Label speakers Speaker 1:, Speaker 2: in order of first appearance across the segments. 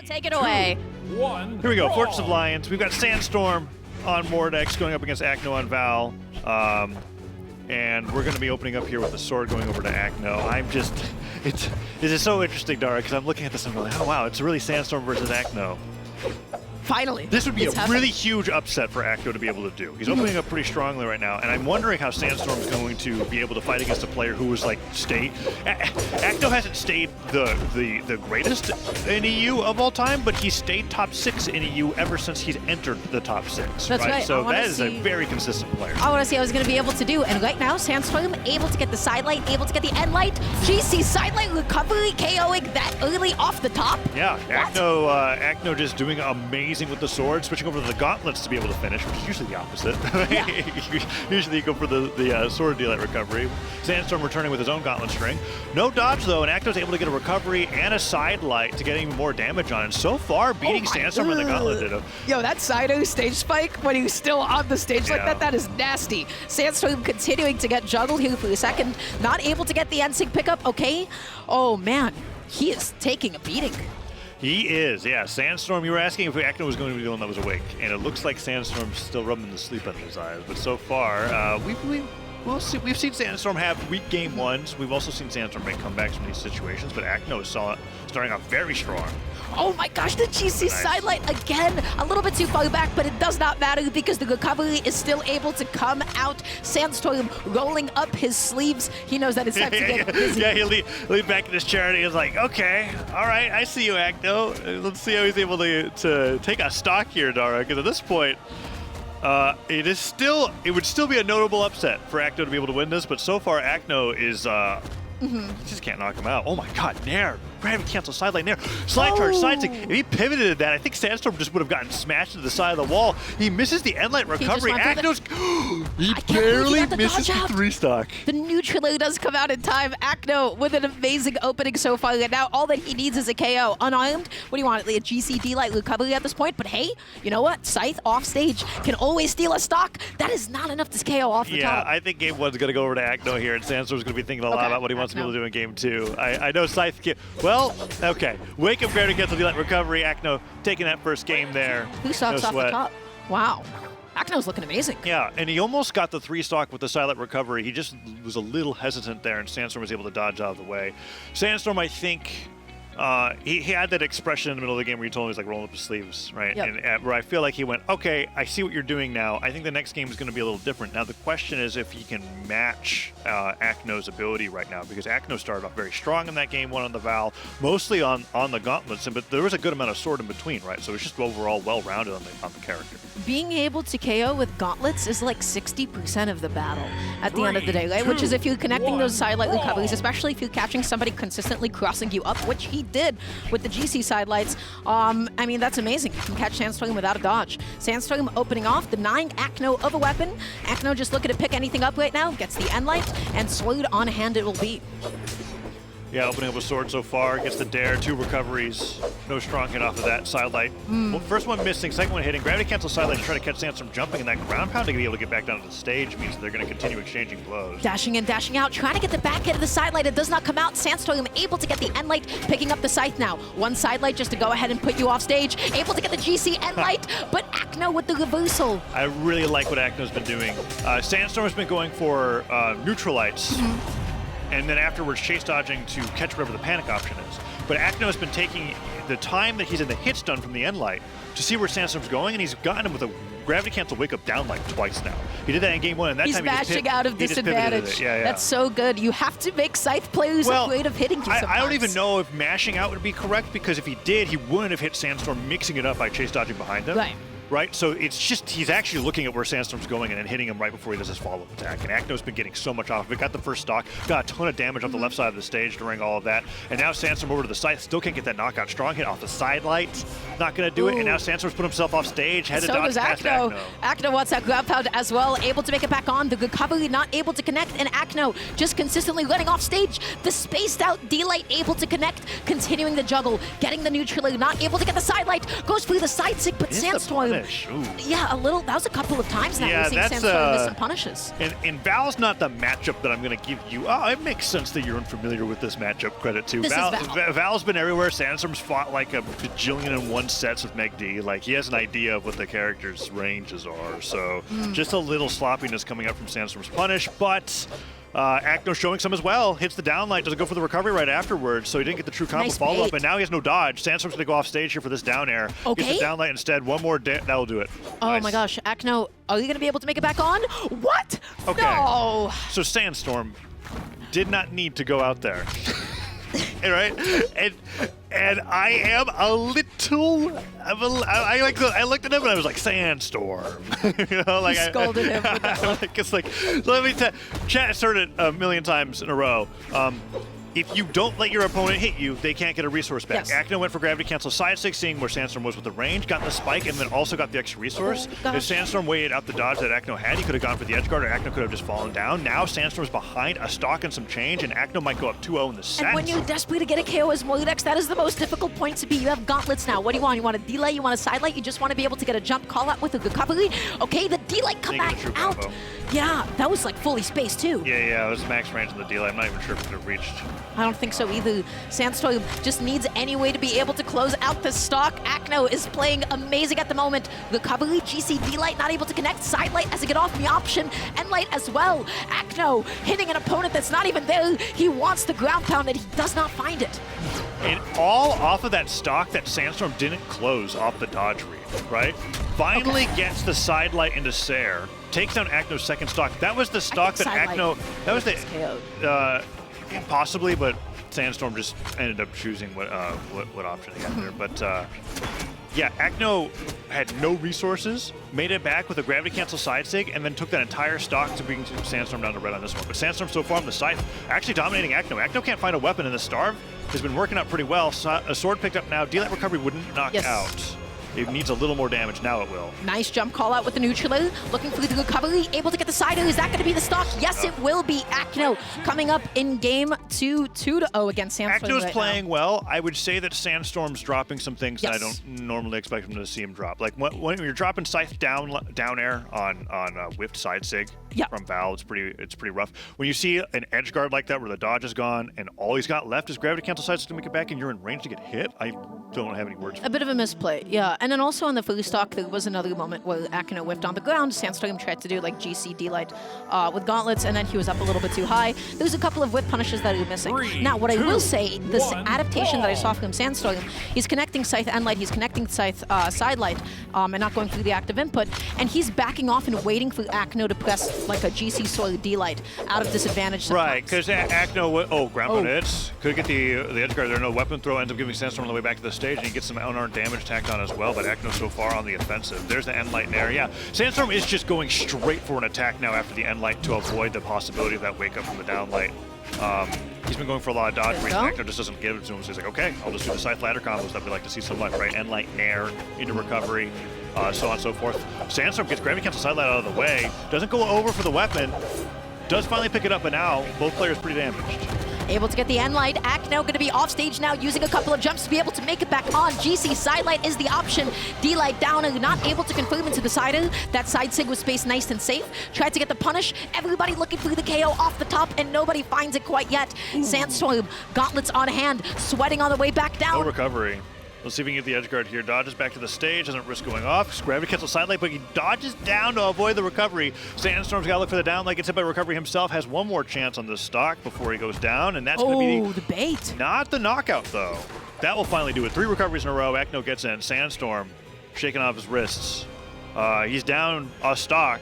Speaker 1: Take it away.
Speaker 2: Here we go, Fortress of Lions. We've got Sandstorm on Mordex going up against Acno on Val. And we're going to be opening up here with the sword going over to Acno. This is so interesting, Dara, because I'm looking at this and I'm like, oh wow, it's really Sandstorm versus Acno.
Speaker 1: Finally.
Speaker 2: This would be a really huge upset for Acno to be able to do. He's opening up pretty strongly right now, and I'm wondering how Sandstorm's going to be able to fight against a player who was like Acno hasn't stayed the greatest in EU of all time, but he's stayed top 6 in EU ever since he's entered the top 6.
Speaker 1: That's right.
Speaker 2: So that is a very consistent player.
Speaker 1: I want to see how he's going to be able to do, and right now Sandstorm able to get the side light, able to get the end light. GC side light recovery, KOing that early off the top.
Speaker 2: Yeah, Acno just doing amazing with the sword, switching over to the gauntlets to be able to finish, which is usually the opposite. Yeah. Usually you go for the sword daylight recovery. Sandstorm returning with his own gauntlet string. No dodge though, and Acno's able to get a recovery and a side light to get even more damage on it. So far, beating Sandstorm with the gauntlet did.
Speaker 1: Yo, that side O stage spike when he's still on the stage like that is nasty. Sandstorm continuing to get juggled here for a second, not able to get the NSYNC pickup. Okay. Oh man, he is taking a beating.
Speaker 2: He is, yeah. Sandstorm, you were asking if Acno was going to be the one that was awake, and it looks like Sandstorm's still rubbing the sleep out of his eyes. But so far, we'll see. We've seen Sandstorm have weak game ones. We've also seen Sandstorm make comebacks from these situations, but Acno is starting off very strong.
Speaker 1: Oh my gosh, the GC side light again, a little bit too far back, but it does not matter because the recovery is still able to come out. Sandstorm rolling up his sleeves. He knows that it's time to get busy.
Speaker 2: Yeah, he leaned back in his chair and he was like, okay, all right, I see you, Acno. Let's see how he's able to take a stock here, Dara, because at this point, it would still be a notable upset for Acno to be able to win this, but so far Acno is just can't knock him out. Oh my god, Nair. Gravity cancel side lane Nair. Slide charge, side stick. If he pivoted that, I think Sandstorm just would have gotten smashed to the side of the wall. He misses the end light recovery. Acno's he barely misses the 3-stock.
Speaker 1: The neutral does come out in time. Acno with an amazing opening so far, and now all that he needs is a KO. Unarmed, what do you want? A GC light recovery at this point, but hey, you know what? Scythe off stage can always steal a stock. That is not enough to KO off the top.
Speaker 2: Yeah, I think game 1's going to go over to Acno here, and Sandstorm's going to be thinking a lot about what he wants to be able to do in game 2. I know Scythe can. Well, okay. Wake up, Gravity Cancel, Daylight Recovery. Acno taking that first game there.
Speaker 1: 2 stocks off the top. Wow. Acno's looking amazing.
Speaker 2: Yeah, and he almost got the 3-stock with the silent recovery. He just was a little hesitant there, and Sandstorm was able to dodge out of the way. Sandstorm, I think, he had that expression in the middle of the game where you told him he was like rolling up his sleeves, right?
Speaker 1: Yep.
Speaker 2: And where I feel like he went, okay, I see what you're doing now. I think the next game is going to be a little different. Now the question is if he can match Acno's ability right now, because Acno started off very strong in that game 1 on the Val, mostly on the gauntlets, but there was a good amount of sword in between, right? So it's just overall well-rounded on the character.
Speaker 1: Being able to KO with gauntlets is like 60% of the battle at the end of the day, right? Which is if you're connecting those side light recoveries, especially if you're catching somebody consistently crossing you up, which he did with the GC side lights. I mean, that's amazing. You can catch Sandstorm without a dodge. Sandstorm opening off, denying Acno of a weapon. Acno just looking to pick anything up right now, gets the end light, and sword on hand it will be.
Speaker 2: Yeah, opening up a sword so far, gets the dare, 2 recoveries. No strong hit off of that side light. Well, first one missing, second one hitting. Gravity cancel side light to try to catch Sandstorm jumping, and that ground pound to be able to get back down to the stage means they're going to continue exchanging blows.
Speaker 1: Dashing in, dashing out, trying to get the back hit of the side light. It does not come out. Sandstorm able to get the end light, picking up the scythe now. One side light just to go ahead and put you off stage. Able to get the GC end light, but Acno with the reversal.
Speaker 2: I really like what Acno's been doing. Sandstorm's been going for neutral lights. And then afterwards chase dodging to catch whatever the panic option is. But Acno has been taking the time that he's in the hit stun from the end light to see where Sandstorm's going, and he's gotten him with a gravity cancel wake up down like twice now. He did that in game 1, and that time
Speaker 1: he's mashing out of disadvantage.
Speaker 2: Yeah.
Speaker 1: That's so good. You have to make Scythe players afraid of hitting you sometimes.
Speaker 2: I don't even know if mashing out would be correct, because if he did, he wouldn't have hit Sandstorm mixing it up by chase dodging behind him. Right, so it's just, he's actually looking at where Sandstorm's going and then hitting him right before he does his follow-up attack. And Acno's been getting so much off of it. Got the first stock, got a ton of damage off the left side of the stage during all of that. And now Sandstorm over to the side, still can't get that knockout. Strong hit off the side light, not gonna do it. And now Sandstorm's put himself off stage, headed dodge past Acno.
Speaker 1: Acno wants that ground pound as well, able to make it back on. The recovery not able to connect, and Acno just consistently running off stage. The spaced out D-light able to connect, continuing the juggle, getting the neutral, not able to get the side light, goes through the side stick, but Sandstorm
Speaker 2: punish. Ooh.
Speaker 1: Yeah, a little. That was a couple of times now.
Speaker 2: Yeah,
Speaker 1: We've seen
Speaker 2: that's,
Speaker 1: Sandstorm miss some punishes.
Speaker 2: And Val's not the matchup that I'm going to give you. Oh, it makes sense that you're unfamiliar with this matchup. Credit to Val. Val's been everywhere. Sandstorm's fought like a bajillion and one sets with Meg D. Like, he has an idea of what the character's ranges are. So just a little sloppiness coming up from Sandstorm's punish, but Acno showing some as well. Hits the downlight, doesn't go for the recovery right afterwards, so he didn't get the true combo follow-up, and now he has no dodge. Sandstorm's going to go off stage here for this down air.
Speaker 1: Okay.
Speaker 2: Gets the downlight instead. One more, that'll do it.
Speaker 1: Oh
Speaker 2: Nice.
Speaker 1: my gosh, Acno, are you going to be able to make it back on? What?
Speaker 2: Okay.
Speaker 1: No.
Speaker 2: So Sandstorm did not need to go out there. Right? And I am a little, I looked at him and I was like, Sandstorm. You know, like
Speaker 1: You scolded him with that look.
Speaker 2: it's like, let me tell, chat has heard it a million times in a row. If you don't let your opponent hit you, they can't get a resource back.
Speaker 1: Yes.
Speaker 2: Acno went for gravity cancel side stick, seeing where Sandstorm was with the range, got the spike, and then also got the extra resource.
Speaker 1: Oh,
Speaker 2: if Sandstorm waited out the dodge that Acno had, he could have gone for the edge guard, or Acno could have just fallen down. Now Sandstorm's behind a stock and some change, and Acno might go up 2-0 in the set.
Speaker 1: And when you're desperate to get a KO as Moledex, that is the most difficult point to be. You have gauntlets now. What do you want? You want a delay? You want a sidelight? You just want to be able to get a jump call out with a recovery? Okay, the delay come back out.
Speaker 2: Combo.
Speaker 1: Yeah, that was like fully spaced too.
Speaker 2: Yeah, it was max range on the delay. I'm not even sure if it could have reached.
Speaker 1: I don't think so either. Sandstorm just needs any way to be able to close out the stock. Acno is playing amazing at the moment. Recovery, GC D-Light not able to connect. Sidelight as a get off the option. End-Light as well. Acno hitting an opponent that's not even there. He wants the ground pound and he does not find it.
Speaker 2: And all off of that stock that Sandstorm didn't close off the dodge read, right? Finally gets the sidelight into Sair. Takes down Acno's second stock. That was the stock that Acno, that was the, possibly, but Sandstorm just ended up choosing what option he got there. But yeah, Acno had no resources, made it back with a gravity cancel side sig, and then took that entire stock to bring Sandstorm down to red on this one. But Sandstorm so far on the side, actually dominating Acno. Acno can't find a weapon, and the Starve has been working out pretty well. So a sword picked up now. D-Light recovery wouldn't knock out. It needs a little more damage. Now it will.
Speaker 1: Nice jump call out with the neutral. Looking for the recovery. Able to get the side. Is that going to be the stock? Yes, it will be. Acno coming up in game 2-0 against Sandstorm.
Speaker 2: Acno's
Speaker 1: right
Speaker 2: playing
Speaker 1: now.
Speaker 2: well. I would say that Sandstorm's dropping some things that I don't normally expect him to see him drop. Like when you're dropping Scythe down air on whiffed side sig from Val, it's pretty rough. When you see an edge guard like that where the dodge is gone and all he's got left is gravity cancel side sig to make it back and you're in range to get hit, I don't have any words.
Speaker 1: A bit of a misplay, yeah. And then also on the first stock, there was another moment where Acno whiffed on the ground. Sandstorm tried to do like GC D-Light with gauntlets, and then he was up a little bit too high. There's a couple of whip punishes that he was missing. Now, what I will say, this adaptation that I saw from Sandstorm, he's connecting Scythe End-Light, he's connecting Scythe Sidelight, and not going through the active input, and he's backing off and waiting for Acno to press like a GC Sword D-Light out of disadvantage sometimes.
Speaker 2: Right, because Acno, ground pound hits, could get the edge guard there, no weapon throw, ends up giving Sandstorm on the way back to the stage, and he gets some unarmed damage tacked on as well, but Acno so far on the offensive. There's the end light in there. Yeah, Sandstorm is just going straight for an attack now after the end light to avoid the possibility of that wake up from the down light. He's been going for a lot of dodge reads. Acno just doesn't give it to him, so he's like, okay, I'll just do the scythe ladder combos that we like to see so much, right? End light, nair, into recovery, so on and so forth. Sandstorm gets gravity cancel side light out of the way, doesn't go over for the weapon, does finally pick it up, but now both players pretty damaged.
Speaker 1: Able to get the end light. Acno going to be off stage now, using a couple of jumps to be able to make it back on. GC sidelight is the option. D-Light down and not able to confirm into the side. That side sig was spaced nice and safe. Tried to get the punish. Everybody looking for the KO off the top, and nobody finds it quite yet. Sandstorm, gauntlets on hand, sweating on the way back down.
Speaker 2: No recovery. Let's see if we can get the edge guard here. Dodges back to the stage, doesn't risk going off. Gravity cancel sidelight, but he dodges down to avoid the recovery. Sandstorm's got to look for the down, like gets hit by recovery himself. Has one more chance on this stock before he goes down, and that's going to be
Speaker 1: the bait.
Speaker 2: Not the knockout, though. That will finally do it. 3 recoveries in a row. Acno gets in. Sandstorm shaking off his wrists. He's down a stock.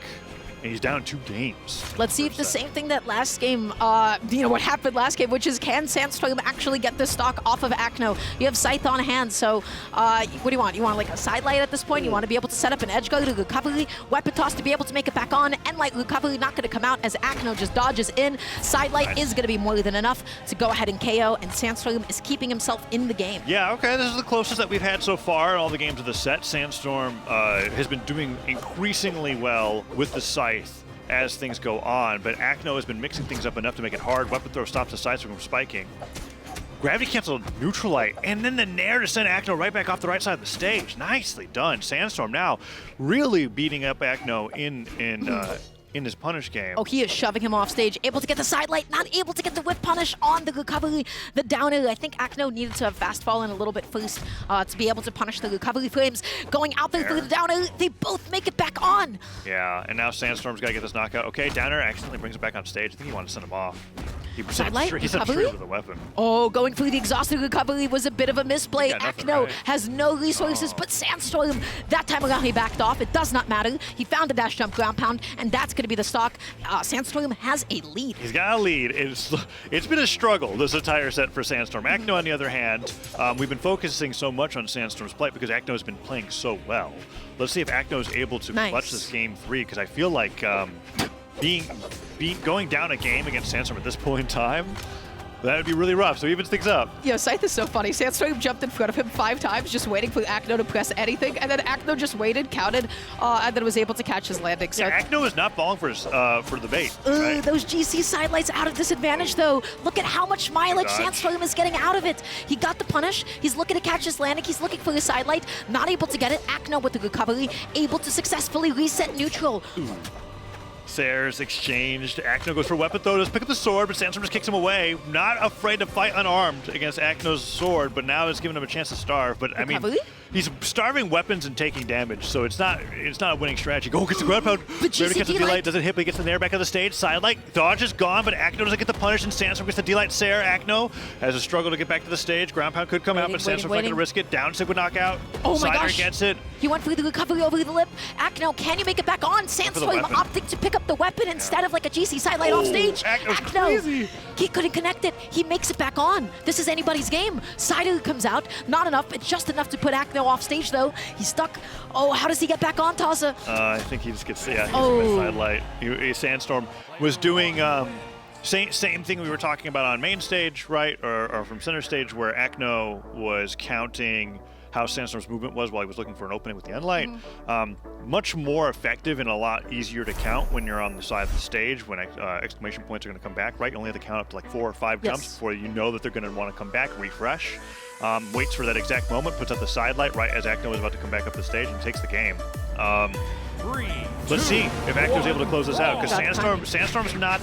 Speaker 2: And he's down 2 games.
Speaker 1: Let's see if the same thing that last game, what happened last game, which is can Sandstorm actually get this stock off of Acno? You have Scythe on hand, so what do you want? You want like a side light at this point? You want to be able to set up an edge guard to recovery, weapon toss to be able to make it back on, and like recovery not going to come out as Acno just dodges in. Side light is going to be more than enough to go ahead and KO, and Sandstorm is keeping himself in the game.
Speaker 2: Yeah, okay, this is the closest that we've had so far in all the games of the set. Sandstorm has been doing increasingly well with the Scythe as things go on, but Acno has been mixing things up enough to make it hard. Weapon throw stops the side from spiking. Gravity cancel neutral light, and then the nair to send Acno right back off the right side of the stage. Nicely done. Sandstorm now really beating up Acno in his punish game.
Speaker 1: Oh, he is shoving him off stage, able to get the side light, not able to get the whip punish on the recovery. The down air, I think Acno needed to have fast fallen a little bit first to be able to punish the recovery frames. Going out there through the down air, they both make it back on.
Speaker 2: Yeah, and now Sandstorm's got to get this knockout. Okay, down air accidentally brings it back on stage. I think he wanted to send him off. He sent him straight with a weapon.
Speaker 1: Oh, going for the exhausted recovery was a bit of a misplay. Acno has no resources, but Sandstorm, that time around he backed off. It does not matter. He found the dash jump ground pound, and that's going to be the stock. Sandstorm has a lead.
Speaker 2: He's got a lead. It's been a struggle this entire set for Sandstorm. Acno, on the other hand, we've been focusing so much on Sandstorm's play because Acno has been playing so well. Let's see if Acno is able to clutch this game 3, because I feel like going down a game against Sandstorm at this point in time, that would be really rough, so he evens things up.
Speaker 1: Yeah, Scythe is so funny. Sandstorm jumped in front of him 5 times, just waiting for Acno to press anything, and then Acno just waited, counted, and then was able to catch his landing. So
Speaker 2: yeah, Acno is not falling for the bait. Right?
Speaker 1: Those GC sidelights out of disadvantage, though. Look at how much mileage Sandstorm is getting out of it. He got the punish. He's looking to catch his landing. He's looking for his sidelight. Not able to get it. Acno with the recovery, able to successfully reset neutral.
Speaker 2: Sares exchanged. Acno goes for weapon throw, does pick up the sword, but Sandstorm just kicks him away. Not afraid to fight unarmed against Acno's sword, but now it's giving him a chance to starve. But I mean, he's starving weapons and taking damage, so it's not a winning strategy. Go gets the ground pound. Gravity gets the D-light, doesn't hit, but he gets the nair back on the stage. Sidelight, dodge is gone, but Acno doesn't get the punish, and Sandstorm gets the D-light. Sare, Acno has a struggle to get back to the stage. Ground pound could come out, but Sandstorm's not going to risk it. Down sig would knock out.
Speaker 1: Oh my gosh.
Speaker 2: Gets it.
Speaker 1: He went for the recovery over the lip. Acno, can you make it back on? Sandstorm opting to pick up the weapon instead of like a GC sidelight off stage. Acno, he couldn't connect it. He makes it back on. This is anybody's game. Sider comes out. Not enough. It's just enough to put Acno off stage, though. He's stuck. Oh, how does he get back on, Taza?
Speaker 2: I think he just gets, sidelight. Sandstorm was doing same thing we were talking about on main stage, right? Or from center stage, where Acno was counting how Sandstorm's movement was while he was looking for an opening with the unlight. Much more effective and a lot easier to count when you're on the side of the stage, when exclamation points are going to come back, right? You only have to count up to like 4 or 5 jumps before you know that they're going to want to come back, refresh. Waits for that exact moment, puts up the sidelight right as Acno is about to come back up the stage and takes the game. Let's see if Acno's able to close this out, because Sandstorm's not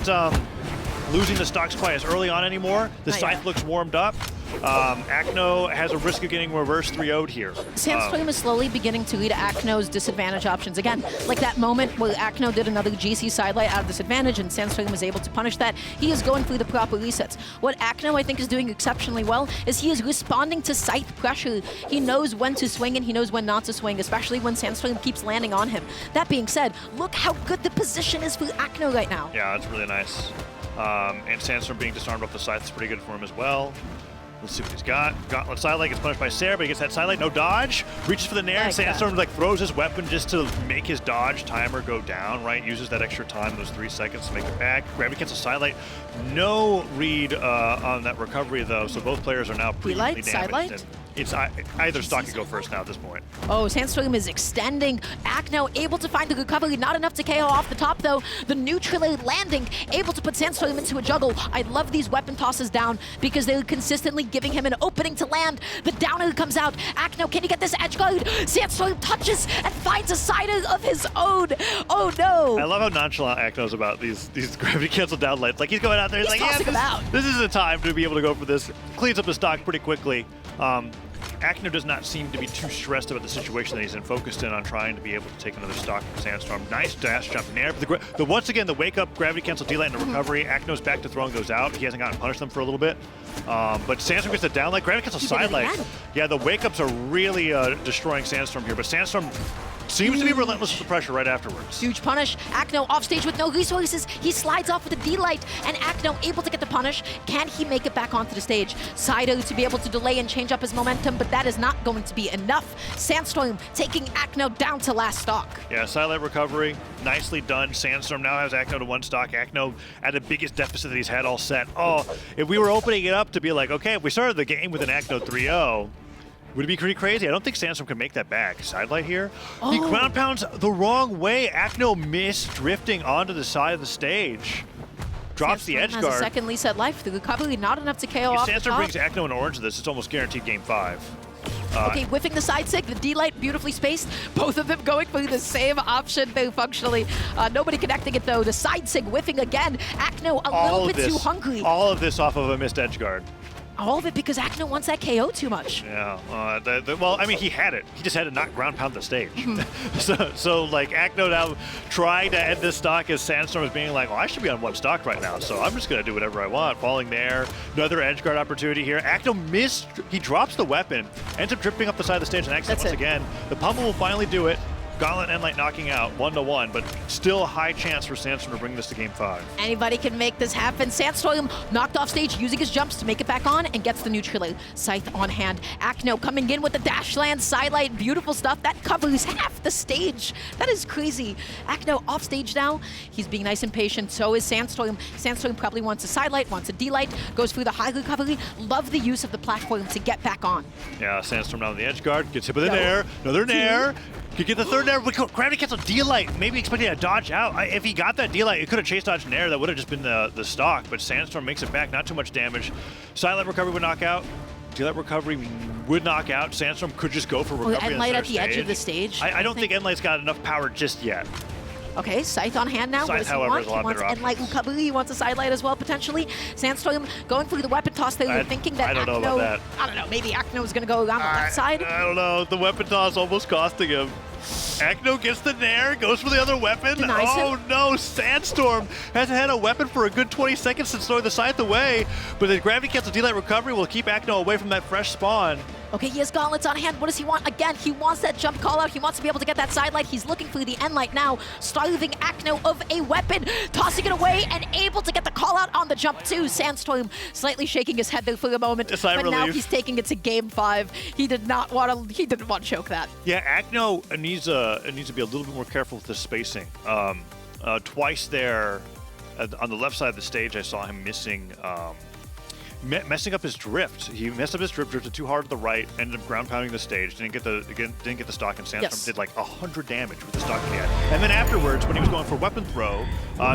Speaker 2: losing the stocks quite as early on anymore. The scythe looks warmed up. Acno has a risk of getting reverse 3-0'd here.
Speaker 1: Sandstorm is slowly beginning to lead Acno's disadvantage options. Again, like that moment where Acno did another GC sidelight out of disadvantage and Sandstorm was able to punish that, he is going through the proper resets. What Acno, I think, is doing exceptionally well is he is responding to scythe pressure. He knows when to swing and he knows when not to swing, especially when Sandstorm keeps landing on him. That being said, look how good the position is for Acno right now.
Speaker 2: Yeah, it's really nice. And Sandstorm being disarmed off the scythe is pretty good for him as well. Let's see what he's got. Gauntlet sidelight gets punished by Sarah, but he gets that sidelight. No dodge. Reaches for the nair. Sandstorm throws his weapon just to make his dodge timer go down, right? Uses that extra time, those 3 seconds, to make it back. Gravity cancel sidelight. No read on that recovery, though, so both players are now pretty damaged. Sidelight? It's either stock can go first now at this point.
Speaker 1: Oh, Sandstorm is extending. Acno able to find the recovery. Not enough to KO off the top, though. The neutral air landing, able to put Sandstorm into a juggle. I love these weapon tosses down because they're consistently giving him an opening to land. The down air comes out. Acno, can he get this edge guard? Sandstorm touches and finds a sider of his own. Oh, no.
Speaker 2: I love how nonchalant Acno's about these gravity cancel down lights. Like, he's going out there. He's like, yeah, this is the time to be able to go for this. Cleans up the stock pretty quickly. Acno does not seem to be too stressed about the situation that he's in, focused in on trying to be able to take another stock from Sandstorm. Nice dash jump in there. Once again, the wake up, gravity cancel, D-light, and the recovery. Acno's back to throwing those out. He hasn't gotten punished them for a little bit. But Sandstorm gets the down light, gravity cancel, side light. Yeah, the wake ups are really destroying Sandstorm here, but Sandstorm seems to be relentless with the pressure right afterwards.
Speaker 1: Huge punish. Acno off stage with no resources. He slides off with the D-light, and Acno able to get the punish. Can he make it back onto the stage? Sido to be able to delay and change up his momentum, but that is not going to be enough. Sandstorm taking Acno down to last stock.
Speaker 2: Yeah, silent recovery. Nicely done. Sandstorm now has Acno to 1 stock. Acno at the biggest deficit that he's had all set. Oh, if we were opening it up to be like, okay, if we started the game with an Acno 3-0, would it be pretty crazy? I don't think Sandstorm can make that back. Sidelight here. Oh. He ground pounds the wrong way. Acno missed drifting onto the side of the stage. drops the edge
Speaker 1: has
Speaker 2: guard.
Speaker 1: a second reset life. The recovery not enough to KO off the
Speaker 2: Sandstorm
Speaker 1: top.
Speaker 2: brings Acno and Orange to this. It's almost guaranteed game 5.
Speaker 1: Okay, whiffing the side sig, the D-Light beautifully spaced. Both of them going for the same option though, functionally. Nobody connecting it though. The side sig whiffing again. Acno a little bit too hungry.
Speaker 2: All of this off of a missed edge guard.
Speaker 1: All of it because Acno wants that KO too much.
Speaker 2: Yeah, well, I mean, he had it. He just had to not ground pound the stage. so like, Acno now trying to end this stock as Sandstorm is being like, well, I should be on 1 stock right now, so I'm just going to do whatever I want. Falling there, another edge guard opportunity here. Acno missed, he drops the weapon, ends up dripping up the side of the stage and accident once again. The pummel will finally do it. Gauntlet and Light knocking out 1-1, but still a high chance for Sandstorm to bring this to game 5.
Speaker 1: Anybody can make this happen. Sandstorm knocked off stage using his jumps to make it back on and gets the neutral. Scythe on hand. Acno coming in with the dash land sidelight. Beautiful stuff. That covers half the stage. That is crazy. Acno off stage now. He's being nice and patient. So is Sandstorm. Sandstorm probably wants a sidelight, wants a D-light, goes through the high recovery. Love the use of the platform to get back on.
Speaker 2: Yeah, Sandstorm down the edge guard. Gets hit with an air. Another nair. Could get the third nair. Gravity cancel D-Light. Maybe expecting a dodge out. If he got that D-Light, it could have chase dodged nair. That would have just been the stock. But Sandstorm makes it back. Not too much damage. Silent recovery would knock out. D-Light recovery would knock out. Sandstorm could just go for recovery.
Speaker 1: End-Light at the edge of the stage.
Speaker 2: I don't think End-Light's got enough power just yet.
Speaker 1: Okay, Scythe on hand now.
Speaker 2: Scythe,
Speaker 1: What does he
Speaker 2: however,
Speaker 1: want?
Speaker 2: is a lot
Speaker 1: He wants
Speaker 2: better
Speaker 1: End-Light recovery. He wants a sidelight as well, potentially. Sandstorm going through the weapon toss there, thinking that
Speaker 2: I don't know about that.
Speaker 1: I don't know, maybe Acno is going to go around the left side.
Speaker 2: I don't know. The weapon toss almost costing him. Acno gets the nair, goes for the other weapon.
Speaker 1: Denies him.
Speaker 2: No, Sandstorm hasn't had a weapon for a good 20 seconds since throwing the scythe away, but the gravity cancel D-Light recovery will keep Acno away from that fresh spawn.
Speaker 1: Okay, he has gauntlets on hand. What does he want? Again, he wants that jump call out. He wants to be able to get that sidelight. He's looking for the End-Light now, starving Acno of a weapon, tossing it away and able to get the call out on the jump too. Sandstorm slightly shaking his head there for a moment, but now he's taking it to game 5. He didn't want to choke that.
Speaker 2: Yeah, Acno needs to be a little bit more careful with the spacing. Twice there on the left side of the stage, I saw him missing. Messing up his drift. He messed up his drift, drifted too hard to the right, ended up ground pounding the stage, didn't get the stock, and Sandstorm did like 100 damage with the stock he had. And then afterwards, when he was going for weapon throw,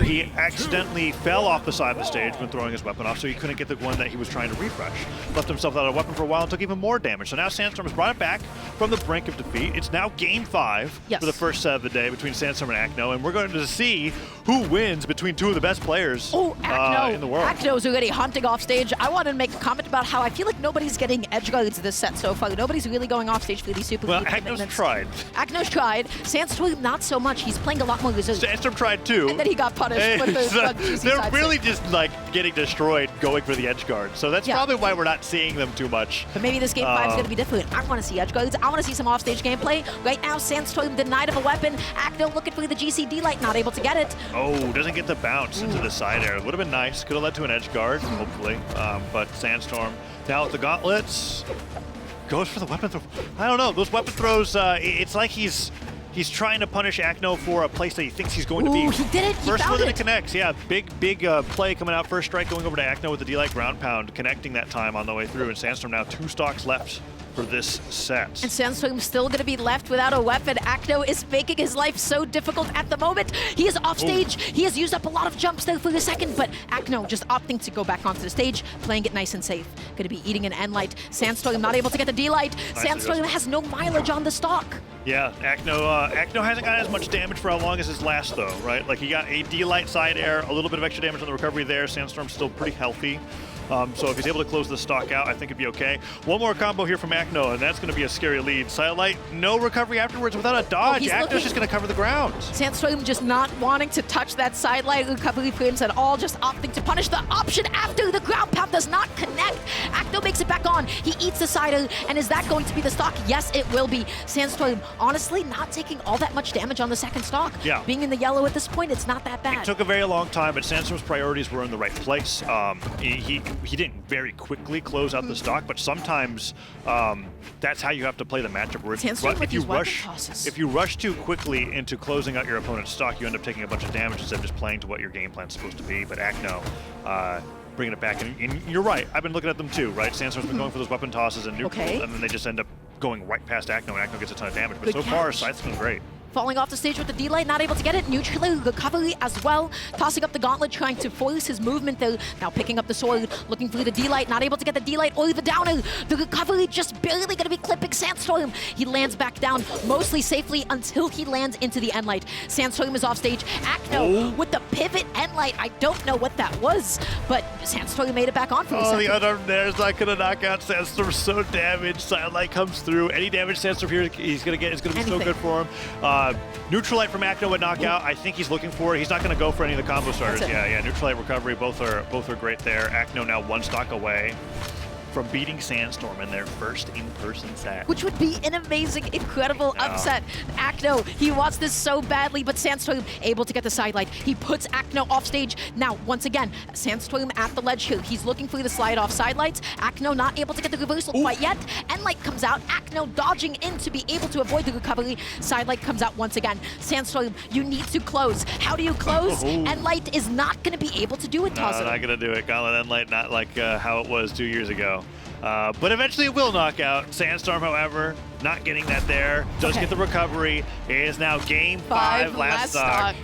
Speaker 2: he accidentally fell off the side of the stage when throwing his weapon off, so he couldn't get the one that he was trying to refresh. Left himself without a weapon for a while and took even more damage. So now Sandstorm has brought it back from the brink of defeat. It's now game 5 for the first set of the day between Sandstorm and Acno, and we're going to see who wins between 2 of the best players in the world.
Speaker 1: Acno's already hunting off stage. I wanted to make a comment about how I feel like nobody's getting edge guards this set so far. Nobody's really going off stage for these super
Speaker 2: Well, Acno's tried.
Speaker 1: Acno's tried. Sandstorm not so much. He's playing a lot more resilient.
Speaker 2: Sandstorm tried too.
Speaker 1: And then he got punished with the
Speaker 2: they're really just like getting destroyed going for the edge guard. So that's probably why we're not seeing them too much.
Speaker 1: But maybe this game 5 is going to be different. I want to see edge guards. I want to see some offstage gameplay. Right now, Sandstorm denied of a weapon. Acno looking for the GCD light, not able to get it.
Speaker 2: Oh, doesn't get the bounce into the side air. Would have been nice. Could have led to an edge guard, hopefully. But Sandstorm now with the gauntlets goes for the weapon throw. I don't know. Those weapon throws, it's like he's trying to punish Acno for a place that he thinks he's going to be.
Speaker 1: He did it.
Speaker 2: First one that it connects. Yeah, big play coming out. First strike going over to Acno with the D-Light ground pound, connecting that time on the way through. And Sandstorm now 2 stocks left for this set.
Speaker 1: And Sandstorm's still going to be left without a weapon. Acno is making his life so difficult at the moment. He is off stage. He has used up a lot of jumps there for a second, but Acno just opting to go back onto the stage, playing it nice and safe. Going to be eating an End-Light. Sandstorm not able to get the D-Light. Sandstorm has no mileage on the stock.
Speaker 2: Yeah, Acno hasn't got as much damage for how long as his last, though, right? Like, he got a D-Light side air, a little bit of extra damage on the recovery there. Sandstorm's still pretty healthy. So if he's able to close the stock out, I think it'd be okay. One more combo here from Acno, and that's going to be a scary lead. Silent, no recovery afterwards without a dodge. Acno's just going to cover the ground.
Speaker 1: Sandstorm just not wanting to touch that sidelight recovery frames at all, just opting to punish the option after the ground pound does not connect. Acno makes it back on. He eats the side, and is that going to be the stock? Yes, it will be. Sandstorm, honestly, not taking all that much damage on the second stock.
Speaker 2: Yeah.
Speaker 1: Being in the yellow at this point, it's not that bad.
Speaker 2: It took a very long time, but Sandstorm's priorities were in the right place. He didn't very quickly close out the stock, but sometimes that's how you have to play the matchup. Where if you rush too quickly into closing out your opponent's stock, you end up taking a bunch of damage instead of just playing to what your game plan's supposed to be. But Acno bringing it back, and you're right. I've been looking at them too, right? Sandstorm's been going for those weapon tosses and neutral, and then they just end up going right past Acno, and Acno gets a ton of damage. But so far, Scythe's been great.
Speaker 1: Falling off the stage with the D-Light, not able to get it. Neutrally, recovery as well. Tossing up the gauntlet, trying to force his movement though. Now picking up the sword, looking for the D-Light, not able to get the D-Light or the downer. The recovery just barely gonna be clipping Sandstorm. He lands back down, mostly safely until he lands into the end light. Sandstorm is off stage. Acno with the pivot end light. I don't know what that was, but Sandstorm made it back on for a second.
Speaker 2: The unarmed there is not gonna knock out Sandstorm. So damaged. Silent Light comes through. Any damage Sandstorm here he's gonna get is gonna be so good for him. Neutral Light from Acno would knock out. I think he's looking for it. He's not going to go for any of the combo starters. Yeah. Neutral Light recovery, both are great there. Acno now one stock away from beating Sandstorm in their first in-person set.
Speaker 1: Which would be an amazing, incredible upset. Acno, he wants this so badly, but Sandstorm able to get the side light. He puts Acno off stage. Now, once again, Sandstorm at the ledge here. He's looking for the slide off side lights. Acno not able to get the reversal quite yet. End light comes out. Acno dodging in to be able to avoid the recovery. Side light comes out once again. Sandstorm, you need to close. How do you close? End light is not going to be able to do it, Tazo.
Speaker 2: No, not going to do it. Gauntlet End light, not like how it was 2 years ago. But eventually it will knock out. Sandstorm, however, not getting that there. Does get the recovery. It is now game 5, last stock.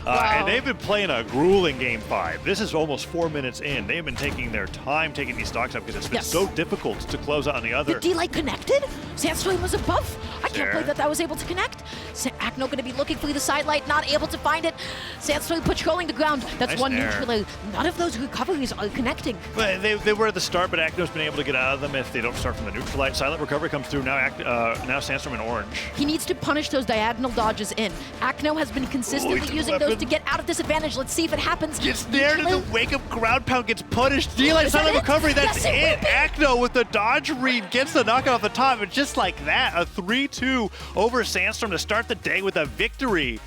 Speaker 2: And they've been playing a grueling game 5. This is almost 4 minutes in. They've been taking their time taking these stocks up because it's been so difficult to close out on the other.
Speaker 1: The D-Light connected? Sandstorm was above. I can't believe that was able to connect. Acno going to be looking for the side light, not able to find it. Sandstorm patrolling the ground. That's one neutral. None of those recoveries are connecting.
Speaker 2: Well, they were at the start, but Acno's been able to get out of them if they don't start from the neutral light. Silent recovery comes through. Now Sandstorm in orange.
Speaker 1: He needs to punish those diagonal dodges in. Acno has been consistently using those to get out of disadvantage. Let's see if it happens.
Speaker 2: Gets there to the wake-up ground pound, gets punished. D-Light silent recovery, that's it. Acno with the dodge read gets the knockout off the top, and just like that, a 3-2 over Sandstorm to start the day with a victory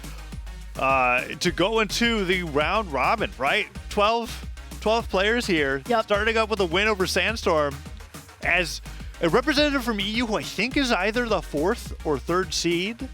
Speaker 2: to go into the round robin, right? 12 players here, starting up with a win over Sandstorm as a representative from EU, who I think is either the 4th or 3rd seed.